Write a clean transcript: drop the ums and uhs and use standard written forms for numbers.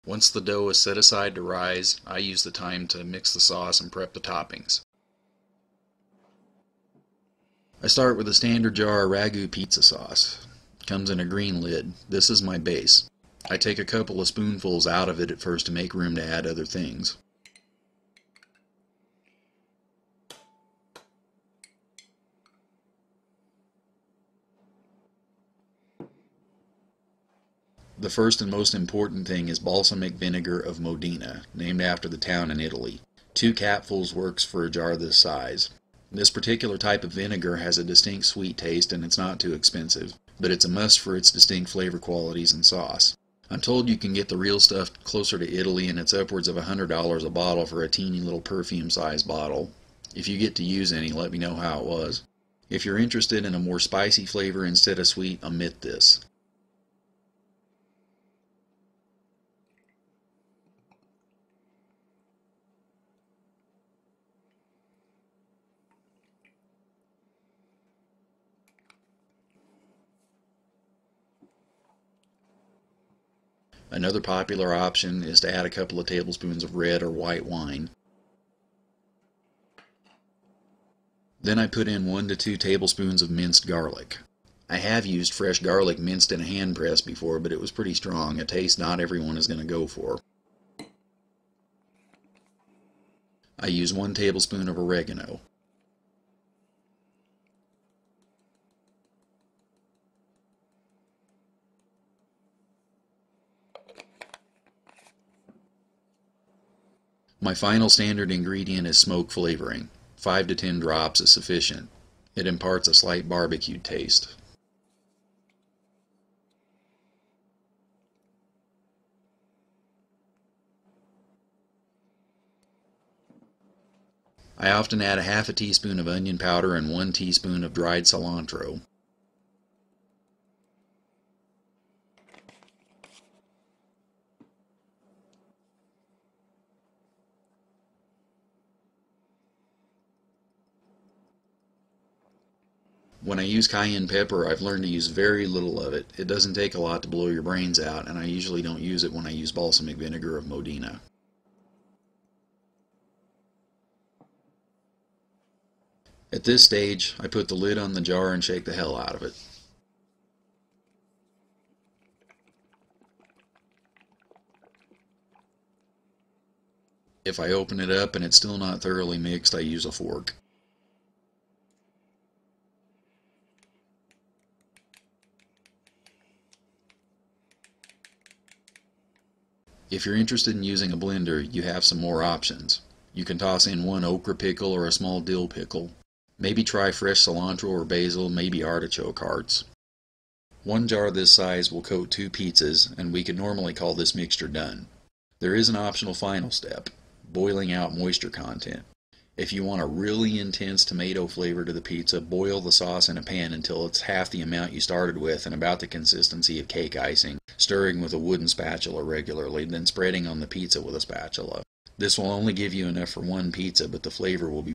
Once the dough is set aside to rise, I use the time to mix the sauce and prep the toppings. I start with a standard jar of Ragu pizza sauce. It comes in a green lid. This is my base. I take a couple of spoonfuls out of it at first to make room to add other things. The first and most important thing is balsamic vinegar of Modena, named after the town in Italy. 2 capfuls works for a jar this size. This particular type of vinegar has a distinct sweet taste and it's not too expensive, but it's a must for its distinct flavor qualities in sauce. I'm told you can get the real stuff closer to Italy and it's upwards of $100 a bottle for a teeny little perfume-sized bottle. If you get to use any, let me know how it was. If you're interested in a more spicy flavor instead of sweet, omit this. Another popular option is to add a couple of tablespoons of red or white wine. Then I put in 1 to 2 tablespoons of minced garlic. I have used fresh garlic minced in a hand press before, but it was pretty strong, a taste not everyone is going to go for. I use 1 tablespoon of oregano. My final standard ingredient is smoke flavoring. 5 to 10 drops is sufficient. It imparts a slight barbecue taste. I often add a half a teaspoon of onion powder and 1 teaspoon of dried cilantro. When I use cayenne pepper, I've learned to use very little of it. It doesn't take a lot to blow your brains out, and I usually don't use it when I use balsamic vinegar of Modena. At this stage, I put the lid on the jar and shake the hell out of it. If I open it up and it's still not thoroughly mixed, I use a fork. If you're interested in using a blender, you have some more options. You can toss in 1 okra pickle or a small dill pickle. Maybe try fresh cilantro or basil, maybe artichoke hearts. 1 jar this size will coat 2 pizzas, and we could normally call this mixture done. There is an optional final step, boiling out moisture content. If you want a really intense tomato flavor to the pizza, boil the sauce in a pan until it's half the amount you started with and about the consistency of cake icing, stirring with a wooden spatula regularly, then spreading on the pizza with a spatula. This will only give you enough for 1 pizza, but the flavor will be